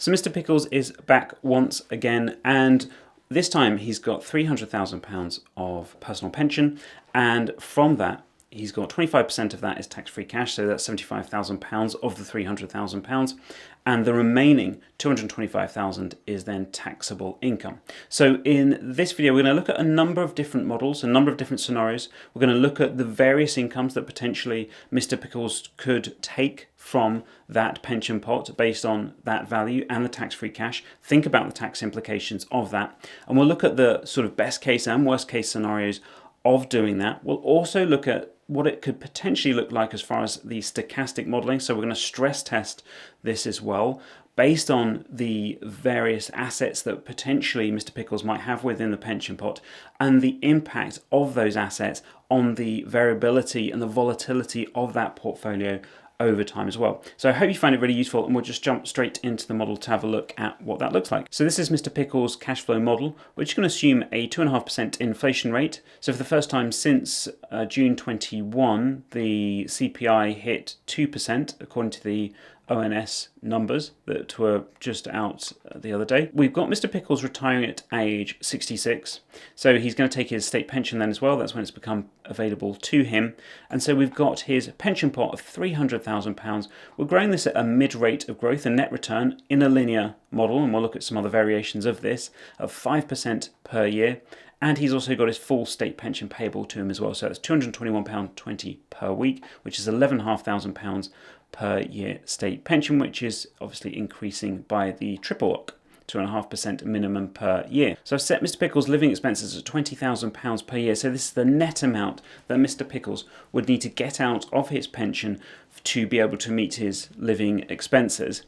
So Mr. Pickles is back once again, and this time he's got £300,000 of personal pension, and from that he's got 25% of that is tax-free cash, so that's £75,000 of the £300,000, and the remaining £225,000 is then taxable income. So in this video, we're going to look at a number of different models, a number of different scenarios. We're going to look at the various incomes that potentially Mr. Pickles could take from that pension pot based on that value and the tax-free cash. Think about the tax implications of that, and we'll look at the sort of best case and worst case scenarios of doing that. We'll also look at what it could potentially look like as far as the stochastic modeling. So we're going to stress test this as well based on the various assets that potentially Mr. Pickles might have within the pension pot and the impact of those assets on the variability and the volatility of that portfolio over time as well. So I hope you find it really useful, and we'll just jump straight into the model to have a look at what that looks like. So this is Mr. Pickles' cash flow model. We're just going to assume a 2.5% inflation rate. So for the first time since June 21, the CPI hit 2% according to the ONS numbers that were just out the other day. We've got Mr. Pickles retiring at age 66. So he's going to take his state pension then as well. That's when it's become available to him. And so we've got his pension pot of £300,000. We're growing this at a mid-rate of growth, a net return in a linear model, and we'll look at some other variations of this, of 5% per year. And he's also got his full state pension payable to him as well. So that's £221.20 per week, which is £11,500 per year state pension, which is obviously increasing by the triple lock, 2.5% minimum per year. So I've set Mr. Pickles' living expenses at £20,000 per year. So this is the net amount that Mr. Pickles would need to get out of his pension to be able to meet his living expenses.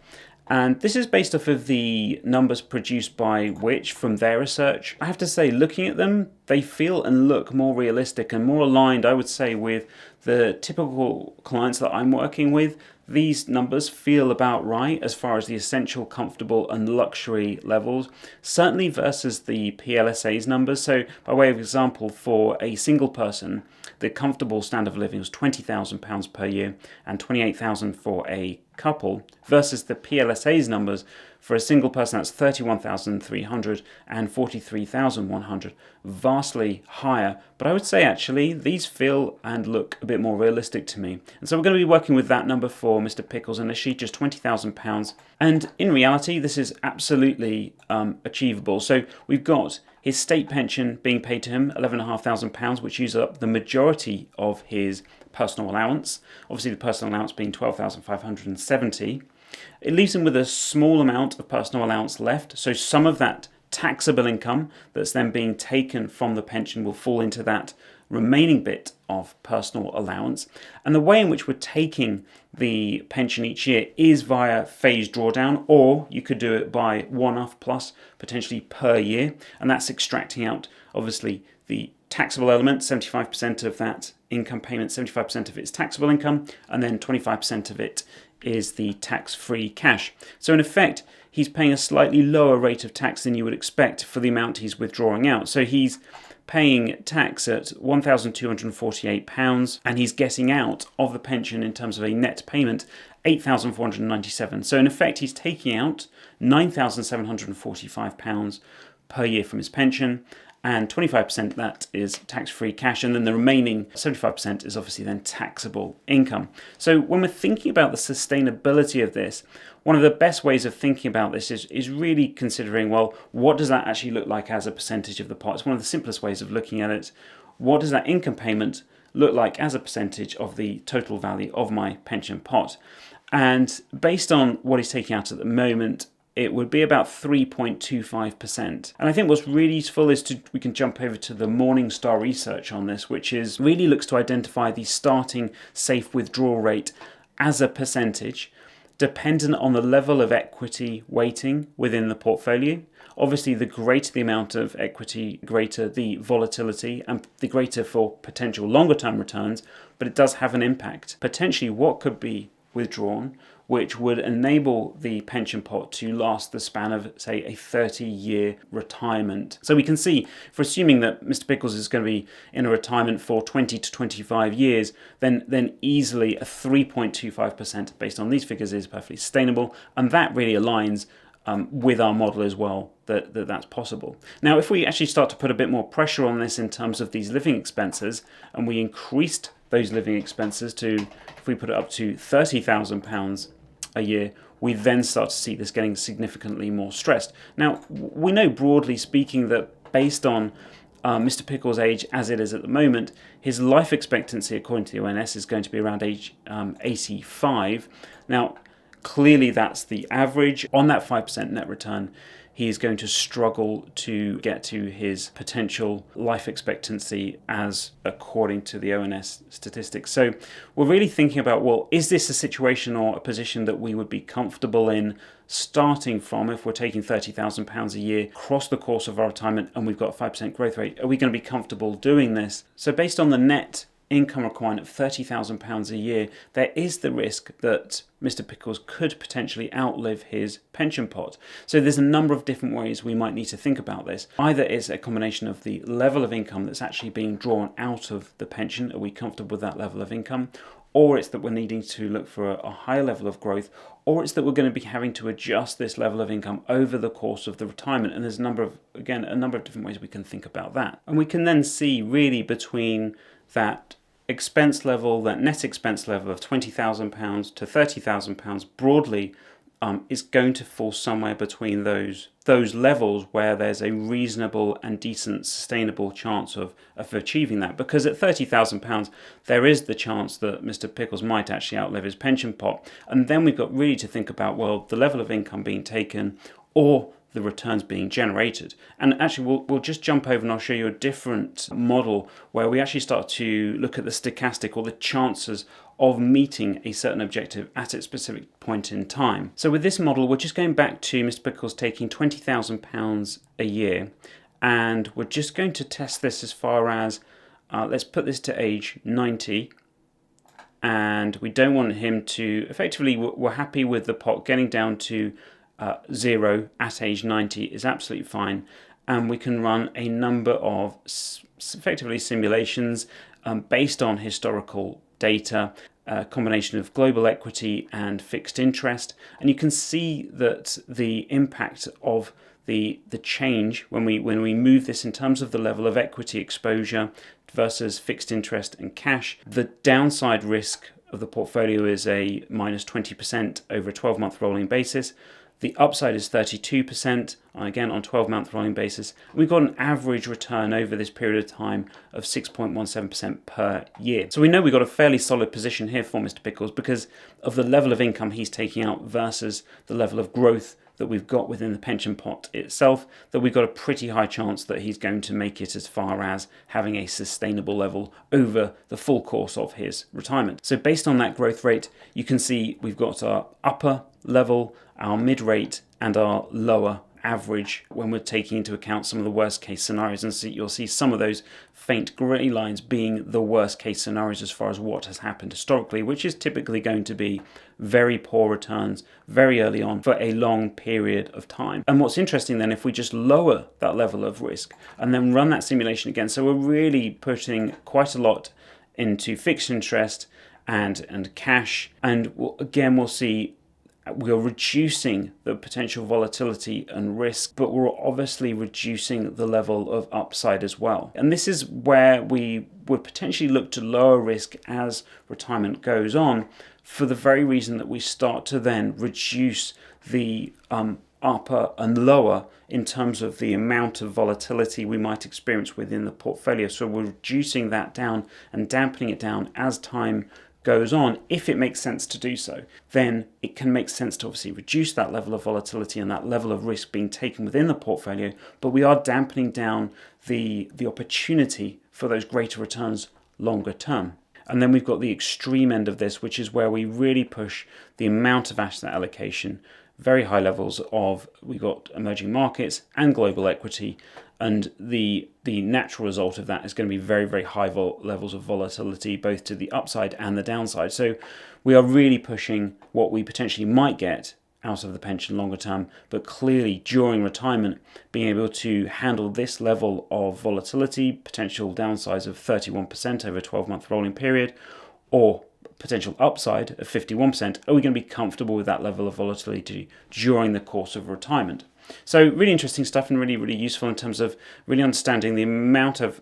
And this is based off of the numbers produced by Which from their research. I have to say, looking at them, they feel and look more realistic and more aligned, I would say, with the typical clients that I'm working with. These numbers feel about right as far as the essential, comfortable and luxury levels, certainly versus the PLSA's numbers. So by way of example, for a single person, the comfortable standard of living was £20,000 per year and £28,000 for a couple, versus the PLSA's numbers for a single person, that's £31,300 and £43,100, vastly higher. But I would say actually these feel and look a bit more realistic to me. And so we're going to be working with that number for Mr. Pickles initially, just £20,000. And in reality, this is absolutely achievable. So we've got his state pension being paid to him, £11,500, which uses up the majority of his personal allowance. Obviously the personal allowance being £12,570. It leaves him with a small amount of personal allowance left. So some of that taxable income that's then being taken from the pension will fall into that remaining bit of personal allowance. And the way in which we're taking the pension each year is via phased drawdown, or you could do it by one-off plus potentially per year. And that's extracting out obviously the taxable element, 75% of that income payment, 75% of it is taxable income, and then 25% of it is the tax-free cash. So in effect, he's paying a slightly lower rate of tax than you would expect for the amount he's withdrawing out. So he's paying tax at £1,248, and he's getting out of the pension in terms of a net payment £8,497. So in effect, he's taking out £9,745 per year from his pension, and 25% of that is tax-free cash, and then the remaining 75% is obviously then taxable income. So when we're thinking about the sustainability of this, one of the best ways of thinking about this is really considering, well, what does that actually look like as a percentage of the pot? It's one of the simplest ways of looking at it. What does that income payment look like as a percentage of the total value of my pension pot? And based on what he's taking out at the moment, it would be about 3.25%. And I think what's really useful is we can jump over to the Morningstar research on this, which is really looks to identify the starting safe withdrawal rate as a percentage, dependent on the level of equity weighting within the portfolio. Obviously, the greater the amount of equity, greater the volatility, and the greater for potential longer term returns, but it does have an impact. Potentially what could be withdrawn, which would enable the pension pot to last the span of, say, a 30-year retirement. So we can see, for assuming that Mr. Pickles is going to be in a retirement for 20 to 25 years, then easily a 3.25% based on these figures is perfectly sustainable, and that really aligns with our model as well, that's possible. Now, if we actually start to put a bit more pressure on this in terms of these living expenses, and we increased those living expenses to, if we put it up to £30,000 a year, we then start to see this getting significantly more stressed. Now, we know broadly speaking that based on Mr. Pickle's age as it is at the moment, his life expectancy according to the ONS is going to be around age 85. Now, clearly that's the average. On that 5% net return, he is going to struggle to get to his potential life expectancy as according to the ONS statistics. So we're really thinking about, well, is this a situation or a position that we would be comfortable in starting from if we're taking £30,000 a year across the course of our retirement and we've got a 5% growth rate? Are we going to be comfortable doing this? So based on the net income requirement of £30,000 a year, there is the risk that Mr. Pickles could potentially outlive his pension pot. So there's a number of different ways we might need to think about this. Either it's a combination of the level of income that's actually being drawn out of the pension. Are we comfortable with that level of income? Or it's that we're needing to look for a higher level of growth, or it's that we're going to be having to adjust this level of income over the course of the retirement. And there's a number of different ways we can think about that. And we can then see really between that expense level, that net expense level of £20,000 to £30,000 broadly is going to fall somewhere between those levels where there's a reasonable and decent sustainable chance of achieving that. Because at £30,000 there is the chance that Mr. Pickles might actually outlive his pension pot, and then we've got really to think about, well, the level of income being taken or the returns being generated. And actually we'll just jump over and I'll show you a different model where we actually start to look at the stochastic or the chances of meeting a certain objective at a specific point in time. So with this model, we're just going back to Mr. Pickles taking £20,000 a year, and we're just going to test this as far as, let's put this to age 90, and we don't want him to, effectively we're happy with the pot getting down to zero at age 90 is absolutely fine, and we can run a number of effectively simulations based on historical data, a combination of global equity and fixed interest, and you can see that the impact of the change when we move this in terms of the level of equity exposure versus fixed interest and cash, the downside risk of the portfolio is a minus 20% over a 12-month rolling basis. The upside is 32%, again on 12-month rolling basis. We've got an average return over this period of time of 6.17% per year. So we know we've got a fairly solid position here for Mr. Pickles because of the level of income he's taking out versus the level of growth that we've got within the pension pot itself, that we've got a pretty high chance that he's going to make it as far as having a sustainable level over the full course of his retirement. So based on that growth rate, you can see we've got our upper level, our mid rate, and our lower average when we're taking into account some of the worst case scenarios. And so you'll see some of those faint grey lines being the worst case scenarios as far as what has happened historically, which is typically going to be very poor returns very early on for a long period of time. And what's interesting then, if we just lower that level of risk and then run that simulation again, so we're really putting quite a lot into fixed interest and cash, and we'll see we're reducing the potential volatility and risk, but we're obviously reducing the level of upside as well. And this is where we would potentially look to lower risk as retirement goes on, for the very reason that we start to then reduce the upper and lower in terms of the amount of volatility we might experience within the portfolio. So we're reducing that down and dampening it down as time goes on. If it makes sense to do so, then it can make sense to obviously reduce that level of volatility and that level of risk being taken within the portfolio, but we are dampening down the opportunity for those greater returns longer term. And then we've got the extreme end of this, which is where we really push the amount of asset allocation, very high levels of, we've got emerging markets and global equity, and the natural result of that is going to be very, very high levels of volatility, both to the upside and the downside. So we are really pushing what we potentially might get out of the pension longer term, but clearly during retirement, being able to handle this level of volatility, potential downsides of 31% over a 12-month rolling period, or potential upside of 51%, are we going to be comfortable with that level of volatility during the course of retirement? So really interesting stuff, and really, really useful in terms of really understanding the amount of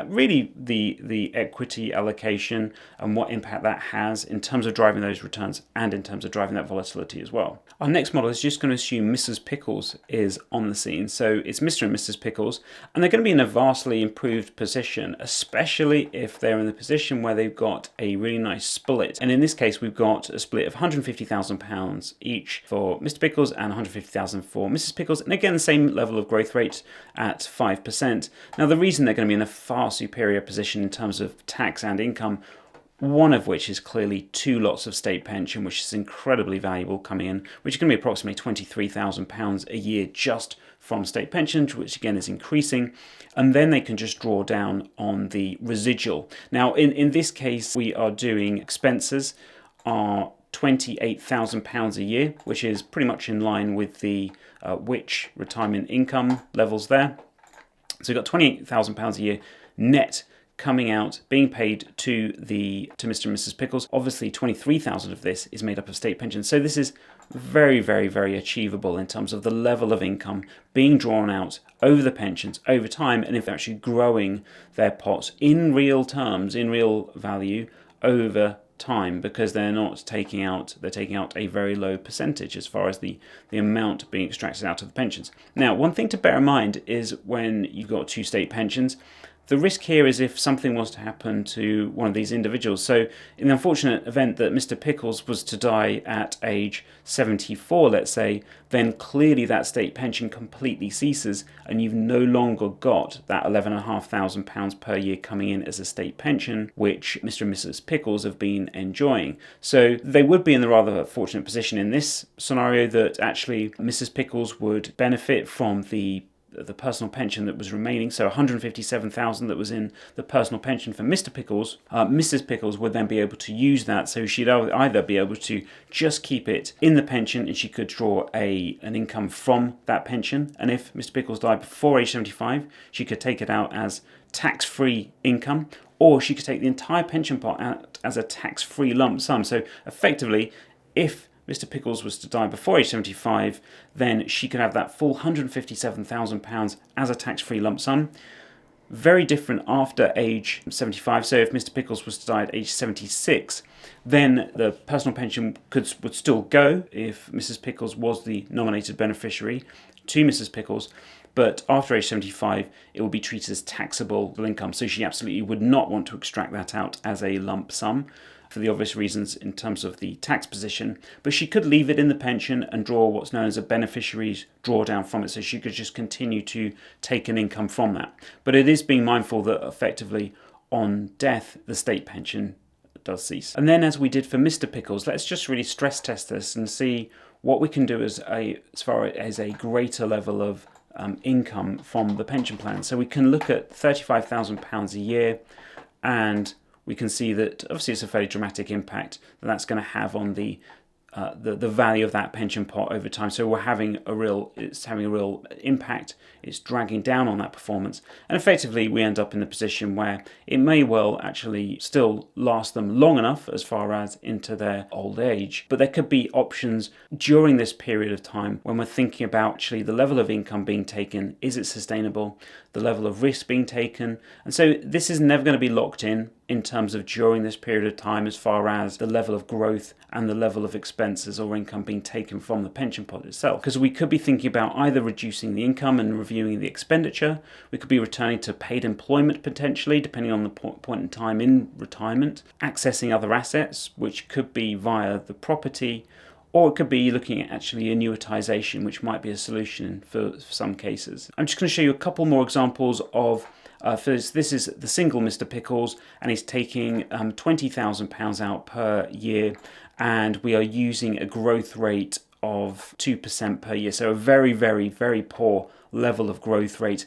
really the equity allocation and what impact that has in terms of driving those returns and in terms of driving that volatility as well. Our next model is just going to assume Mrs. Pickles is on the scene. So it's Mr. and Mrs. Pickles, and they're going to be in a vastly improved position, especially if they're in the position where they've got a really nice split. And in this case, we've got a split of £150,000 each for Mr. Pickles and £150,000 for Mrs. Pickles, and again the same level of growth rate at 5%. Now the reason they're going to be in a far superior position in terms of tax and income, one of which is clearly 2 lots of state pension, which is incredibly valuable coming in, which is going to be approximately £23,000 a year just from state pensions, which again is increasing, and then they can just draw down on the residual. Now in this case, we are doing expenses are £28,000 a year, which is pretty much in line with the which retirement income levels there. So you've got £28,000 a year net coming out, being paid to Mr. and Mrs. Pickles. Obviously, 23,000 of this is made up of state pensions. So this is very, very, very achievable in terms of the level of income being drawn out over the pensions over time, and if they're actually growing their pots in real terms, in real value over time, because they're taking out a very low percentage as far as the amount being extracted out of the pensions. Now, one thing to bear in mind is when you've got 2 state pensions, the risk here is if something was to happen to one of these individuals. So in the unfortunate event that Mr. Pickles was to die at age 74, let's say, then clearly that state pension completely ceases and you've no longer got that £11,500 per year coming in as a state pension, which Mr. and Mrs. Pickles have been enjoying. So they would be in the rather fortunate position in this scenario that actually Mrs. Pickles would benefit from the personal pension that was remaining, so 157,000 that was in the personal pension for Mr. Pickles. Mrs. Pickles would then be able to use that, so she'd either be able to just keep it in the pension and she could draw an income from that pension, and if Mr. Pickles died before age 75, she could take it out as tax-free income, or she could take the entire pension pot out as a tax-free lump sum. So effectively, if Mr. Pickles was to die before age 75, then she could have that full £157,000 as a tax-free lump sum. Very different after age 75. So if Mr. Pickles was to die at age 76, then the personal pension would still go if Mrs. Pickles was the nominated beneficiary to Mrs. Pickles. But after age 75, it will be treated as taxable income. So she absolutely would not want to extract that out as a lump sum, for the obvious reasons in terms of the tax position, but she could leave it in the pension and draw what's known as a beneficiary's drawdown from it, so she could just continue to take an income from that. But it is being mindful that effectively on death, the state pension does cease. And then, as we did for Mr. Pickles, let's just really stress test this and see what we can do as far as a greater level of income from the pension plan. So we can look at £35,000 a year, and we can see that obviously it's a fairly dramatic impact that's going to have on the value of that pension pot over time. So it's having a real impact. It's dragging down on that performance, and effectively we end up in the position where it may well actually still last them long enough as far as into their old age, but there could be options during this period of time when we're thinking about actually the level of income being taken, is it sustainable, the level of risk being taken, and so this is never going to be locked in terms of during this period of time as far as the level of growth and the level of expenses or income being taken from the pension pot itself. Because we could be thinking about either reducing the income and reviewing the expenditure, we could be returning to paid employment potentially, depending on the point in time in retirement, accessing other assets, which could be via the property, or it could be looking at actually annuitization, which might be a solution for some cases. I'm just going to show you a couple more examples of this is the single Mr. Pickles, and he's taking £20,000 out per year, and we are using a growth rate of 2% per year. So a very, very, very poor level of growth rate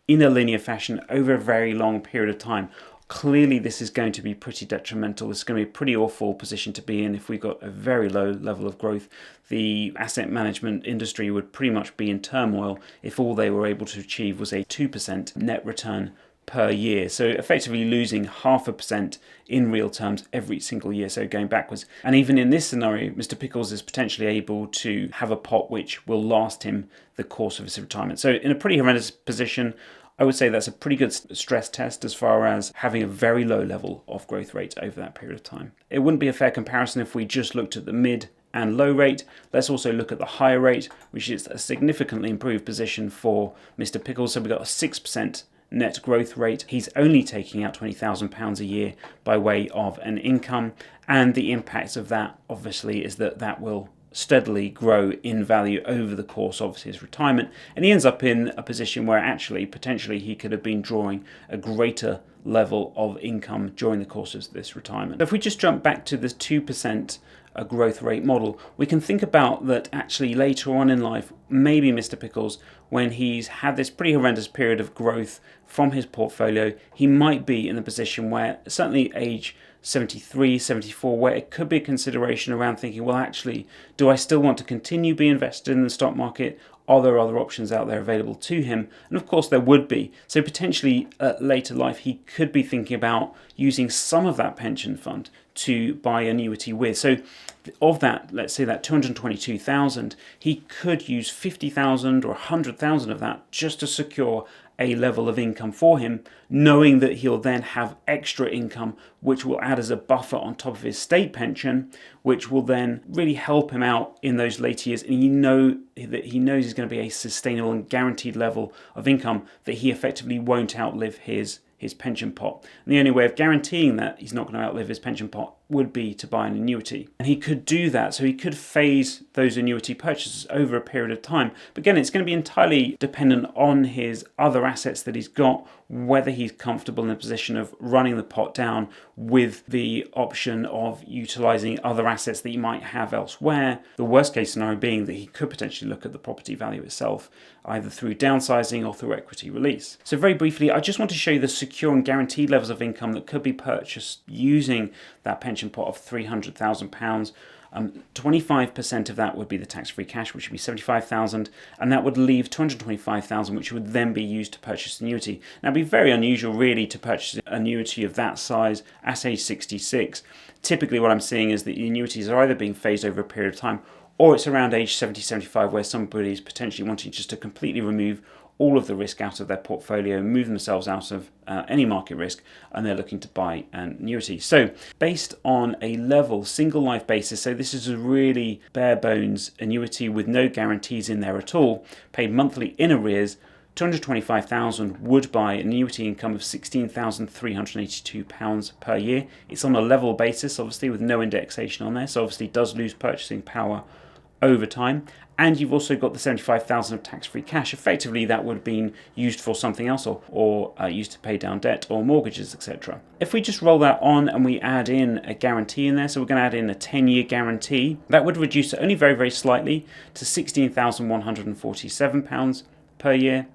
in a linear fashion over a very long period of time. Clearly, this is going to be pretty detrimental. This is going to be a pretty awful position to be in if we've got a very low level of growth. The asset management industry would pretty much be in turmoil if all they were able to achieve was a 2% net return per year. So effectively losing 0.5% in real terms every single year, so going backwards. And even in this scenario, Mr. Pickles is potentially able to have a pot which will last him the course of his retirement. So in a pretty horrendous position, I would say that's a pretty good stress test as far as having a very low level of growth rate over that period of time. It wouldn't be a fair comparison if we just looked at the mid and low rate. Let's also look at the higher rate, which is a significantly improved position for Mr. Pickles. So we've got a 6% net growth rate. He's only taking out £20,000 a year by way of an income, and the impact of that obviously is that that will steadily grow in value over the course of his retirement, and he ends up in a position where actually potentially he could have been drawing a greater level of income during the course of this retirement. If we just jump back to this 2% growth rate model, we can think about that actually later on in life, maybe Mr. Pickles, when he's had this pretty horrendous period of growth from his portfolio, he might be in a position where certainly age 73, 74, where it could be a consideration around thinking, well, actually, do I still want to continue being invested in the stock market? Are there other options out there available to him? And of course there would be. So potentially at later life, he could be thinking about using some of that pension fund to buy annuity with. So of that, let's say that 222,000, he could use 50,000 or 100,000 of that just to secure a level of income for him, knowing that he'll then have extra income which will add as a buffer on top of his state pension, which will then really help him out in those later years. And he knows he's going to be a sustainable and guaranteed level of income that he effectively won't outlive his pension pot. And the only way of guaranteeing that he's not going to outlive his pension pot would be to buy an annuity. And he could do that, so he could phase those annuity purchases over a period of time. But again, it's going to be entirely dependent on his other assets that he's got, whether he's comfortable in a position of running the pot down with the option of utilizing other assets that he might have elsewhere. The worst case scenario being that he could potentially look at the property value itself, either through downsizing or through equity release. So very briefly, I just want to show you the secure and guaranteed levels of income that could be purchased using that pension pot of £300,000. 25% of that would be the tax-free cash, which would be 75,000, and that would leave 225,000, which would then be used to purchase annuity. Now, it'd be very unusual, really, to purchase an annuity of that size at age 66. Typically, what I'm seeing is that the annuities are either being phased over a period of time, or it's around age 70, 75, where somebody is potentially wanting just to completely remove all of the risk out of their portfolio, move themselves out of any market risk, and they're looking to buy an annuity. So based on a level single life basis, so this is a really bare bones annuity with no guarantees in there at all, paid monthly in arrears, 225,000 would buy an annuity income of £16,382 per year. It's on a level basis, obviously, with no indexation on there, so obviously does lose purchasing power over time. And you've also got the 75,000 of tax-free cash. Effectively, that would have been used for something else, or used to pay down debt or mortgages, etc. If we just roll that on and we add in a guarantee in there, so we're going to add in a 10-year guarantee, that would reduce it only very, very slightly to £16,147 per year.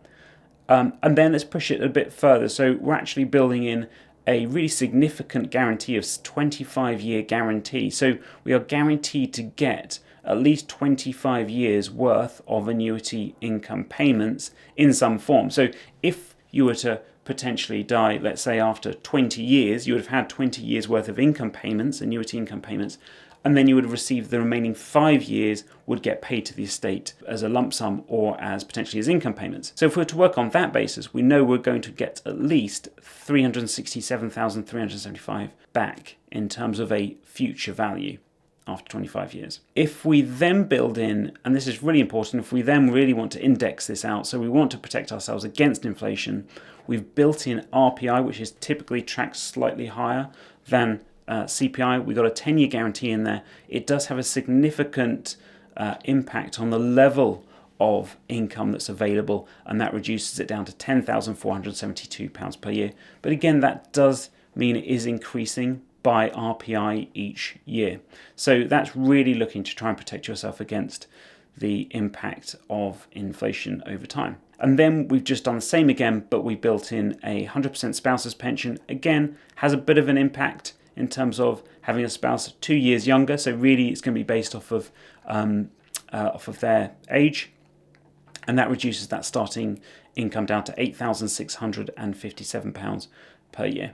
And then let's push it a bit further. So we're actually building in a really significant guarantee of 25-year guarantee. So we are guaranteed to get at least 25 years worth of annuity income payments in some form. So if you were to potentially die, let's say after 20 years, you would have had 20 years worth of income payments, annuity income payments, and then you would have received the remaining 5 years would get paid to the estate as a lump sum or as potentially as income payments. So if we were to work on that basis, we know we're going to get at least 367,375 back in terms of a future value after 25 years. If we then build in, and this is really important, if we then really want to index this out, so we want to protect ourselves against inflation, we've built in RPI, which is typically tracked slightly higher than CPI. We've got a 10-year guarantee in there. It does have a significant impact on the level of income that's available, and that reduces it down to £10,472 per year. But again, that does mean it is increasing by RPI each year. So that's really looking to try and protect yourself against the impact of inflation over time. And then we've just done the same again, but we built in a 100% spouse's pension. Again, has a bit of an impact in terms of having a spouse 2 years younger. So really it's going to be based off of their age. and that reduces that starting income down to £8,657 per year.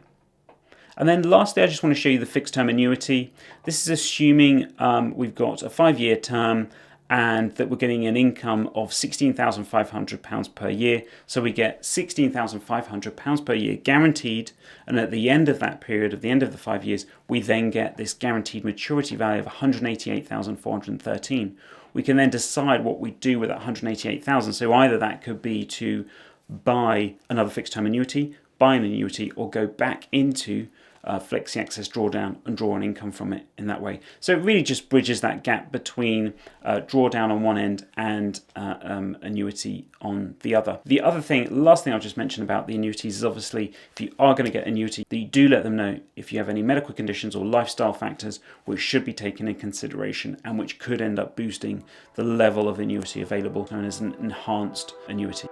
And then lastly, I just want to show you the fixed term annuity. This is assuming we've got a 5-year term and that we're getting an income of £16,500 per year. So we get £16,500 per year guaranteed, and at the end of that period, at the end of the 5 years, we then get this guaranteed maturity value of £188,413. We can then decide what we do with that £188,000. So either that could be to buy another fixed term annuity, buy an annuity, or go back into Flexi Access drawdown and draw an income from it in that way. So it really just bridges that gap between drawdown on one end and annuity on the other. The last thing I'll just mention about the annuities is obviously if you are going to get annuity, that you do let them know if you have any medical conditions or lifestyle factors which should be taken in consideration and which could end up boosting the level of annuity available, known as an enhanced annuity.